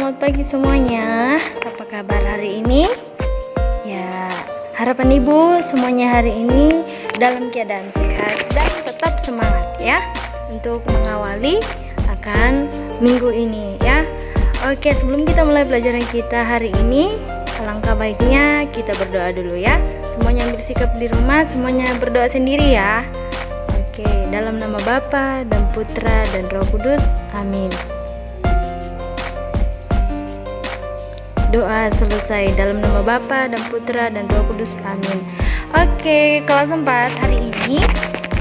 selamat pagi semuanya. Apa kabar hari ini? Ya, harapan ibu semuanya hari ini dalam keadaan sehat dan tetap semangat ya untuk mengawali akan minggu ini ya. Oke, sebelum kita mulai pelajaran kita hari ini, alangkah baiknya kita berdoa dulu ya. Semuanya yang bersikap di rumah, semuanya berdoa sendiri ya. Oke, dalam nama Bapa dan Putra dan Roh Kudus, amin. Doa selesai. Dalam nama Bapa dan Putra dan Roh Kudus, amin. Oke, kelas 4 hari ini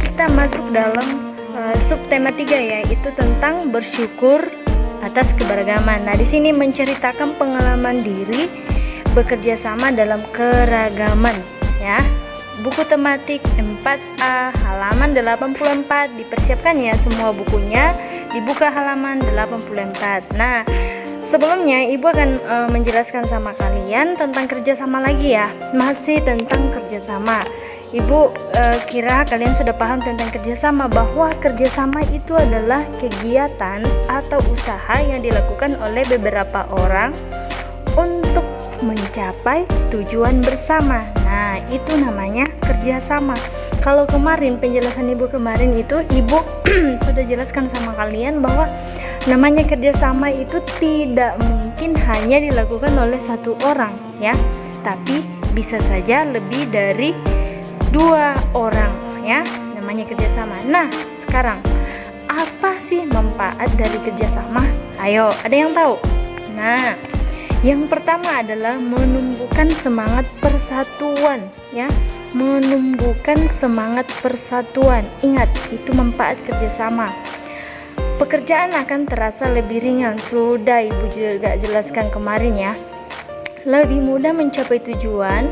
kita masuk dalam subtema 3 ya, itu tentang bersyukur atas keberagaman. Nah, di sini menceritakan pengalaman diri bekerja sama dalam keragaman ya. Buku tematik 4A halaman 84, dipersiapkan ya semua bukunya, dibuka halaman 84. Nah, sebelumnya ibu akan menjelaskan sama kalian tentang kerjasama lagi ya, masih tentang kerjasama. Ibu kira kalian sudah paham tentang kerjasama, bahwa kerjasama itu adalah kegiatan atau usaha yang dilakukan oleh beberapa orang untuk mencapai tujuan bersama. Nah, itu namanya kerjasama. Kalau kemarin penjelasan ibu kemarin itu ibu sudah jelaskan sama kalian bahwa namanya kerjasama itu tidak mungkin hanya dilakukan oleh satu orang ya, tapi bisa saja lebih dari 2 orang ya, namanya kerjasama. Nah, sekarang apa sih manfaat dari kerjasama? Ayo, ada yang tahu? Nah, yang pertama adalah menumbuhkan semangat persatuan ya, menumbuhkan semangat persatuan. Ingat, itu manfaat kerjasama. Pekerjaan akan terasa lebih ringan, sudah ibu juga jelaskan kemarin ya. Lebih mudah mencapai tujuan.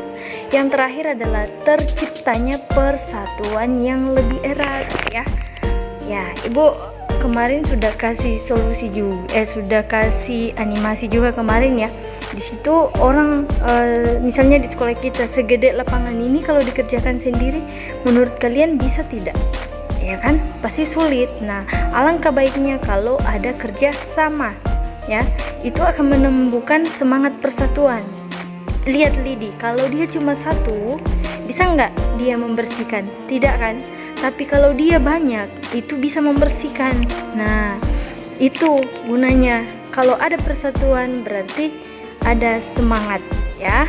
Yang terakhir adalah terciptanya persatuan yang lebih erat ya. Ya, ibu kemarin sudah kasih solusi juga, sudah kasih animasi juga kemarin ya. Di situ orang misalnya di sekolah kita segede lapangan ini kalau dikerjakan sendiri, menurut kalian bisa tidak? Ya kan, pasti sulit. Nah, alangkah baiknya kalau ada kerja sama ya, itu akan menumbuhkan semangat persatuan. Lihat Lidi, kalau dia cuma satu, bisa nggak dia membersihkan? Tidak kan? Tapi kalau dia banyak, itu bisa membersihkan. Nah, itu gunanya. Kalau ada persatuan berarti ada semangat ya,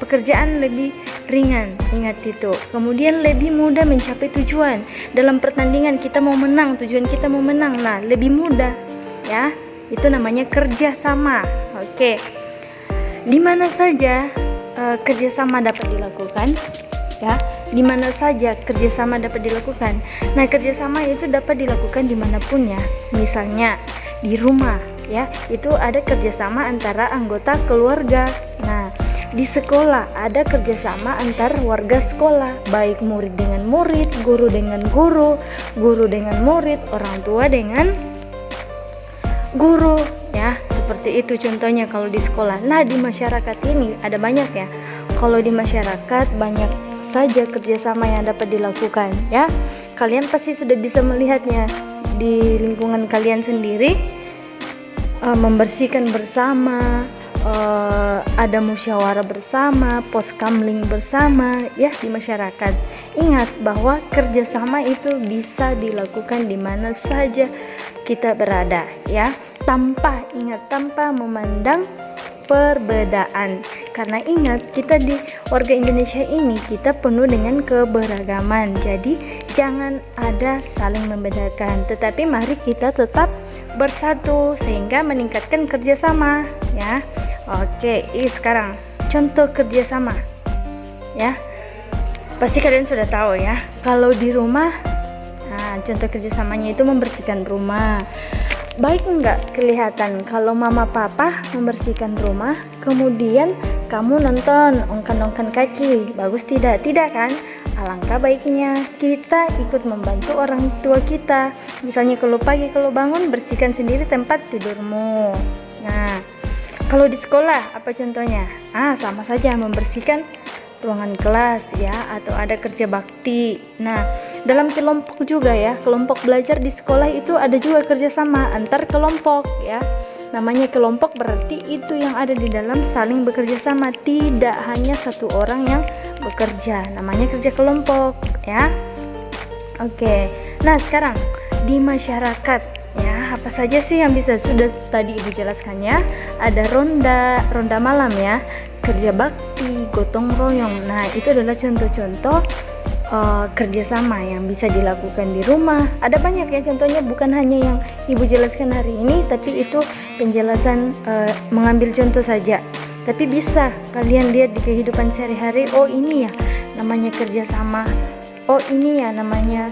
pekerjaan lebih ringan, ingat itu. Kemudian lebih mudah mencapai tujuan. Dalam pertandingan kita mau menang, tujuan kita mau menang, nah lebih mudah ya. Itu namanya kerjasama. Oke, di mana saja kerjasama dapat dilakukan ya, di mana saja kerjasama dapat dilakukan. Nah, kerjasama itu dapat dilakukan dimanapun ya. Misalnya di rumah ya, itu ada kerjasama antara anggota keluarga. Nah, di sekolah ada kerjasama antar warga sekolah, baik murid dengan murid, guru dengan guru, guru dengan murid, orang tua dengan guru ya. Seperti itu contohnya kalau di sekolah. Nah, di masyarakat ini ada banyak ya. Kalau di masyarakat banyak saja kerjasama yang dapat dilakukan ya. Kalian pasti sudah bisa melihatnya di lingkungan kalian sendiri, membersihkan bersama, ada musyawarah bersama, poskamling bersama ya di masyarakat. Ingat bahwa kerjasama itu bisa dilakukan di mana saja kita berada ya, tanpa memandang perbedaan. Karena ingat, kita di warga Indonesia ini kita penuh dengan keberagaman. Jadi jangan ada saling membedakan, tetapi mari kita tetap bersatu sehingga meningkatkan kerjasama ya. Oke, ini sekarang contoh kerjasama ya. Pasti kalian sudah tahu ya. Kalau di rumah, nah contoh kerjasamanya itu membersihkan rumah. Baik enggak kelihatan kalau mama papa membersihkan rumah, kemudian kamu nonton ongkan-ongkan kaki, bagus tidak? Tidak kan? Alangkah baiknya kita ikut membantu orang tua kita. Misalnya kalau pagi kalau bangun, bersihkan sendiri tempat tidurmu. Nah, kalau di sekolah apa contohnya? Sama saja membersihkan ruangan kelas ya, atau ada kerja bakti. Nah, dalam kelompok juga ya, kelompok belajar di sekolah itu ada juga kerjasama antar kelompok ya. namanya kelompok berarti itu yang ada di dalam saling bekerja sama, tidak hanya satu orang yang bekerja, namanya kerja kelompok ya. Oke, nah sekarang di masyarakat ya, apa saja sih yang bisa, sudah tadi ibu jelaskan ya, ada ronda malam ya, kerja bakti, gotong royong. Nah itu adalah contoh-contoh kerjasama yang bisa dilakukan di rumah. Ada banyak ya contohnya, bukan hanya yang ibu jelaskan hari ini, tapi itu penjelasan mengambil contoh saja. Tapi bisa kalian lihat di kehidupan sehari-hari, oh ini ya namanya kerjasama, oh ini ya namanya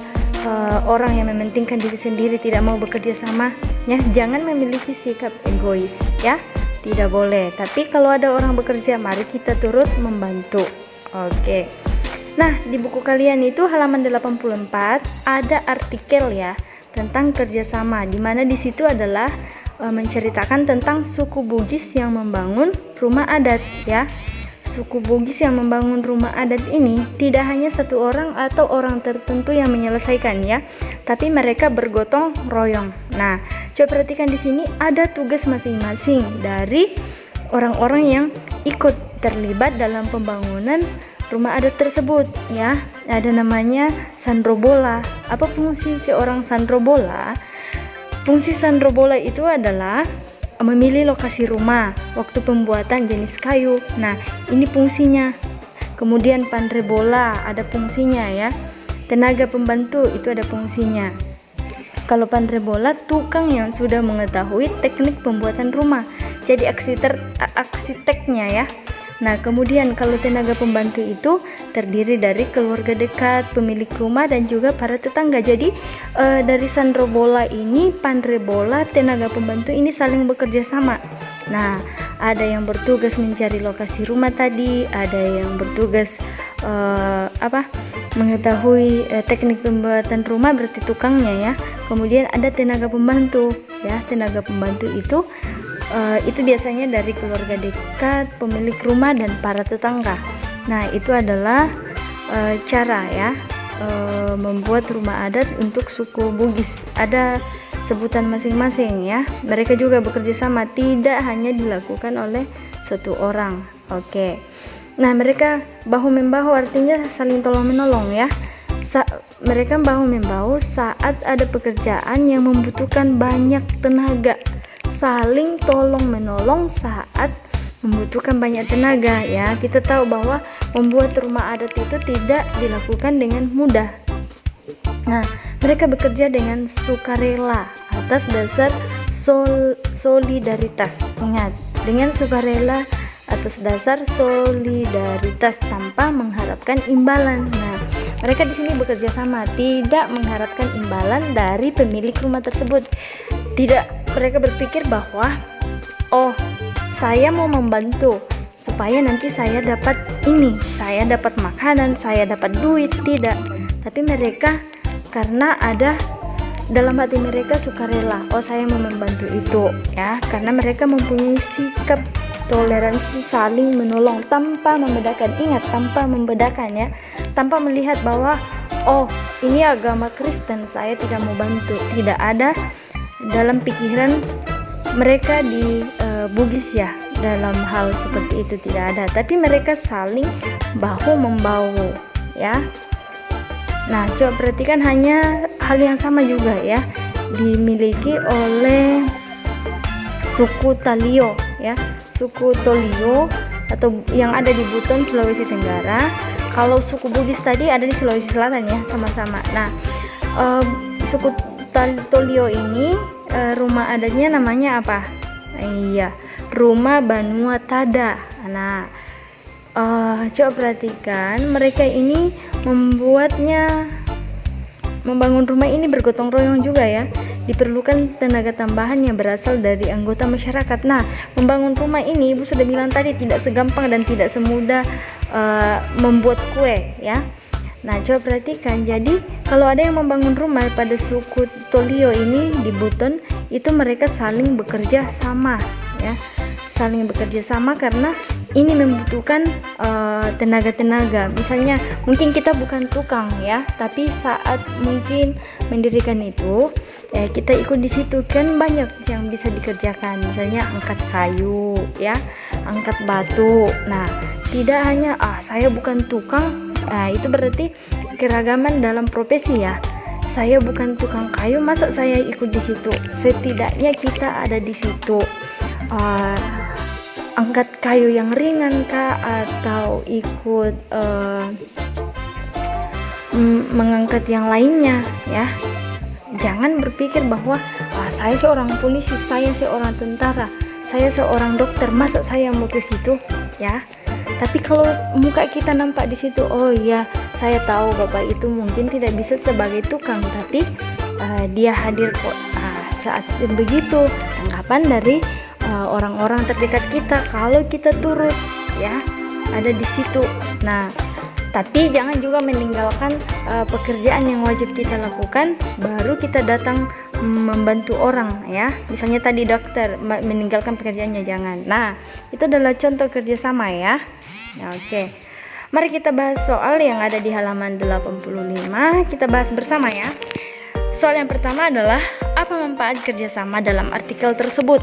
orang yang mementingkan diri sendiri, tidak mau bekerja sama ya. Jangan memiliki sikap egois ya, tidak boleh. Tapi kalau ada orang bekerja, mari kita turut membantu. Oke. Nah, di buku kalian itu halaman 84 ada artikel ya tentang kerjasama, di mana di situ adalah menceritakan tentang suku Bugis yang membangun rumah adat ya. Suku Bugis yang membangun rumah adat ini tidak hanya satu orang atau orang tertentu yang menyelesaikan ya, tapi mereka bergotong royong. Nah, coba perhatikan di sini ada tugas masing-masing dari orang-orang yang ikut terlibat dalam pembangunan rumah adat tersebut ya. Ada namanya sandrobola. Apa fungsi seorang sandrobola? Fungsi sandrobola itu adalah memilih lokasi rumah, waktu pembuatan, jenis kayu. Nah, ini fungsinya. Kemudian pandrebola ada fungsinya ya. Tenaga pembantu itu ada fungsinya. Kalau pandrebola, tukang yang sudah mengetahui teknik pembuatan rumah, jadi arsiteknya ya. Nah, kemudian kalau tenaga pembantu itu terdiri dari keluarga dekat, pemilik rumah, dan juga para tetangga. Jadi dari sandrobola ini, pandrebola, tenaga pembantu ini saling bekerja sama. Nah, ada yang bertugas mencari lokasi rumah tadi, ada yang bertugas mengetahui teknik pembuatan rumah, berarti tukangnya ya. Kemudian ada tenaga pembantu ya. Tenaga pembantu itu biasanya dari keluarga dekat, pemilik rumah, dan para tetangga. Nah, itu adalah cara ya membuat rumah adat untuk suku Bugis. Ada sebutan masing-masing ya. Mereka juga bekerja sama, tidak hanya dilakukan oleh satu orang. Oke. Nah, mereka bahu-membahu artinya saling tolong-menolong ya. Mereka bahu-membahu saat ada pekerjaan yang membutuhkan banyak tenaga. Saling tolong-menolong saat membutuhkan banyak tenaga ya. Kita tahu bahwa membuat rumah adat itu tidak dilakukan dengan mudah. Nah, mereka bekerja dengan sukarela atas dasar solidaritas. Ingat, dengan sukarela atas dasar solidaritas tanpa mengharapkan imbalan. Nah, mereka di sini bekerja sama, tidak mengharapkan imbalan dari pemilik rumah tersebut. Tidak, mereka berpikir bahwa oh, saya mau membantu supaya nanti saya dapat ini, saya dapat makanan, saya dapat duit. Tidak, tapi mereka karena ada dalam hati mereka sukarela, oh saya mau membantu itu ya, karena mereka mempunyai sikap toleransi saling menolong tanpa membedakan. Ingat, tanpa membedakan ya, tanpa melihat bahwa oh ini agama Kristen, saya tidak mau bantu. Tidak ada dalam pikiran mereka di Bugis ya, dalam hal seperti itu tidak ada, tapi mereka saling bahu-membahu ya. Nah, coba perhatikan, hanya hal yang sama juga ya dimiliki oleh suku Talio ya, suku Tolio atau yang ada di Buton, Sulawesi Tenggara. Kalau suku Bugis tadi ada di Sulawesi Selatan ya, sama-sama. Nah, suku Tolio ini rumah adatnya namanya apa? Iya, rumah Banua Tada. Nah, coba perhatikan, mereka ini membangun rumah ini bergotong royong juga ya. Diperlukan tenaga tambahan yang berasal dari anggota masyarakat. Nah, membangun rumah ini ibu sudah bilang tadi tidak segampang dan tidak semudah membuat kue ya. Nah, coba perhatikan, jadi kalau ada yang membangun rumah pada suku Tolio ini di Buton, itu mereka saling bekerja sama ya, saling bekerja sama karena ini membutuhkan tenaga-tenaga. Misalnya mungkin kita bukan tukang ya, tapi saat mungkin mendirikan itu kita ikut di situ, kan banyak yang bisa dikerjakan, misalnya angkat kayu ya, angkat batu. Nah, tidak hanya saya bukan tukang, itu berarti keragaman dalam profesi ya. Saya bukan tukang kayu, masa saya ikut di situ? Setidaknya kita ada di situ. Angkat kayu yang ringan kah, atau ikut mengangkat yang lainnya ya. Jangan berpikir bahwa saya seorang polisi, saya seorang tentara, saya seorang dokter, masa saya mau ke situ ya. Tapi kalau muka kita nampak di situ, oh iya, saya tahu Bapak itu mungkin tidak bisa sebagai tukang, tapi dia hadir kok. Saat begitu tanggapan dari orang-orang terdekat kita kalau kita turut ya ada di situ. Nah, tapi jangan juga meninggalkan pekerjaan yang wajib kita lakukan baru kita datang membantu orang ya. Misalnya tadi dokter meninggalkan pekerjaannya, jangan. Nah, itu adalah contoh kerjasama ya. Nah, oke. Mari kita bahas soal yang ada di halaman 85. Kita bahas bersama ya. Soal yang pertama adalah apa manfaat kerjasama dalam artikel tersebut.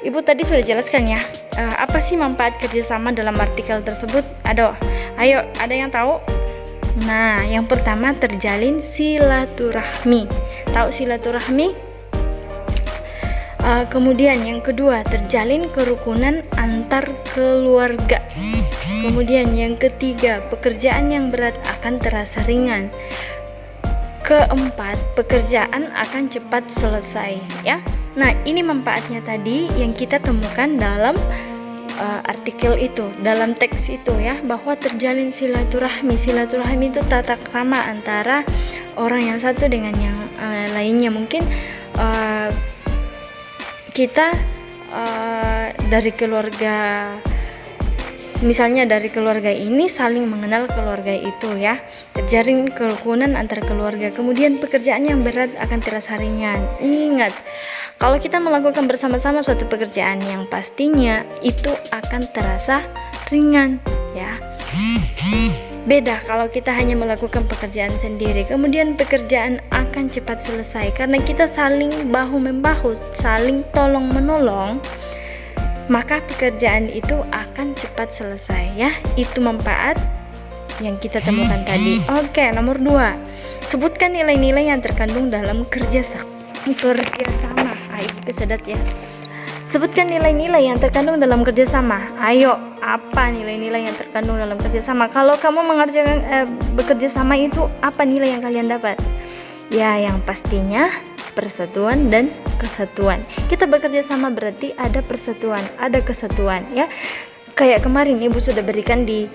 Ibu tadi sudah jelaskan ya. Apa sih manfaat kerjasama dalam artikel tersebut? Ayo, ada yang tahu? Nah, yang pertama terjalin silaturahmi. Tahu silaturahmi? Kemudian yang kedua terjalin kerukunan antar keluarga. Kemudian yang ketiga pekerjaan yang berat akan terasa ringan. Keempat pekerjaan akan cepat selesai ya. Nah, ini manfaatnya tadi yang kita temukan dalam artikel itu, dalam teks itu ya, bahwa terjalin silaturahmi. Silaturahmi itu tata krama antara orang yang satu dengan yang lainnya. Mungkin kita dari keluarga, misalnya dari keluarga ini saling mengenal keluarga itu ya, terjalin kerukunan antar keluarga. Kemudian pekerjaan yang berat akan terasa ringan. Ingat, kalau kita melakukan bersama-sama suatu pekerjaan yang pastinya itu akan terasa ringan ya. Beda kalau kita hanya melakukan pekerjaan sendiri. Kemudian pekerjaan akan cepat selesai karena kita saling bahu-membahu, saling tolong-menolong. Maka pekerjaan itu akan cepat selesai ya. Itu manfaat yang kita temukan tadi. Oke, nomor 2. Sebutkan nilai-nilai yang terkandung dalam kerjasama. Itu kesedat ya. Sebutkan nilai-nilai yang terkandung dalam kerjasama. Ayo, apa nilai-nilai yang terkandung dalam kerjasama? Kalau kamu mengerjakan bekerja sama itu, apa nilai yang kalian dapat? Ya, yang pastinya persatuan dan kesatuan. Kita bekerja sama berarti ada persatuan, ada kesatuan ya. Kayak kemarin Ibu sudah berikan di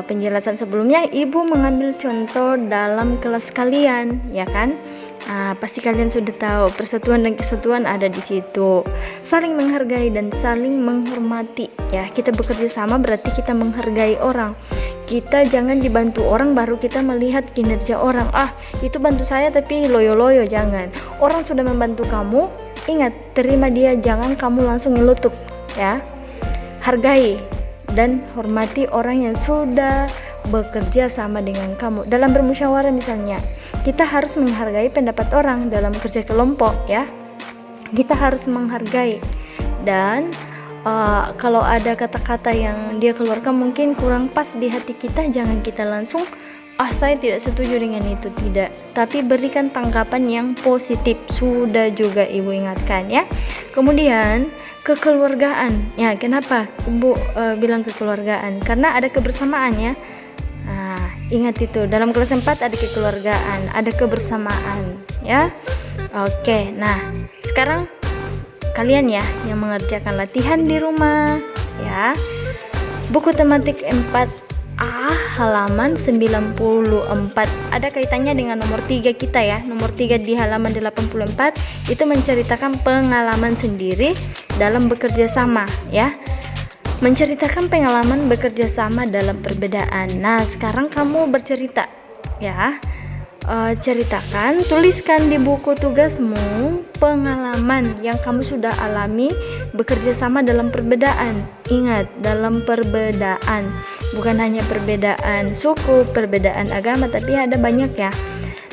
penjelasan sebelumnya, Ibu mengambil contoh dalam kelas kalian ya kan. Pasti kalian sudah tahu persatuan dan kesatuan ada di situ. Saling menghargai dan saling menghormati ya. Kita bekerja sama berarti kita menghargai orang. Kita jangan dibantu orang baru kita melihat kinerja orang. Itu bantu saya tapi loyo-loyo, jangan. Orang sudah membantu kamu, ingat, terima dia, jangan kamu langsung ngelutuk ya. Hargai dan hormati orang yang sudah bekerja sama dengan kamu. Dalam bermusyawarah misalnya, kita harus menghargai pendapat orang. Dalam kerja kelompok ya, kita harus menghargai. Dan kalau ada kata-kata yang dia keluarkan mungkin kurang pas di hati kita, jangan kita langsung saya tidak setuju dengan itu, tidak, tapi berikan tanggapan yang positif. Sudah juga Ibu ingatkan ya. Kemudian kekeluargaan ya. Kenapa Ibu bilang kekeluargaan? Karena ada kebersamaan ya. Ingat itu, dalam kelas 4 ada kekeluargaan, ada kebersamaan ya. Oke, nah sekarang kalian ya yang mengerjakan latihan di rumah ya. Buku tematik 4A halaman 94. Ada kaitannya dengan nomor 3 kita ya. Nomor 3 di halaman 84 itu menceritakan pengalaman sendiri dalam bekerja sama ya. Menceritakan pengalaman bekerja sama dalam perbedaan. Nah, sekarang kamu bercerita ya. Ceritakan, tuliskan di buku tugasmu pengalaman yang kamu sudah alami bekerja sama dalam perbedaan. Ingat, dalam perbedaan, bukan hanya perbedaan suku, perbedaan agama, tapi ada banyak ya.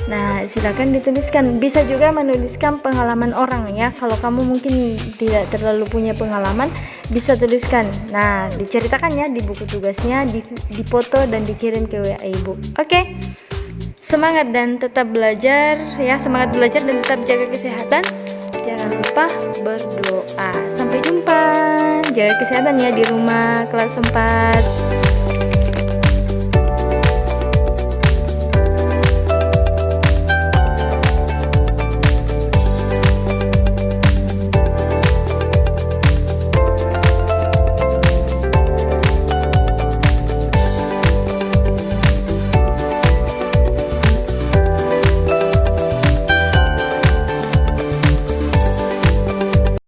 Nah, silakan dituliskan. Bisa juga menuliskan pengalaman orang ya. Kalau kamu mungkin tidak terlalu punya pengalaman, bisa tuliskan. Nah, diceritakan ya di buku tugasnya, dipoto dan dikirim ke WA Ibu. Oke. Semangat dan tetap belajar ya. Semangat belajar dan tetap jaga kesehatan. Jangan lupa berdoa. Sampai jumpa. Jaga kesehatan ya di rumah kelas 4.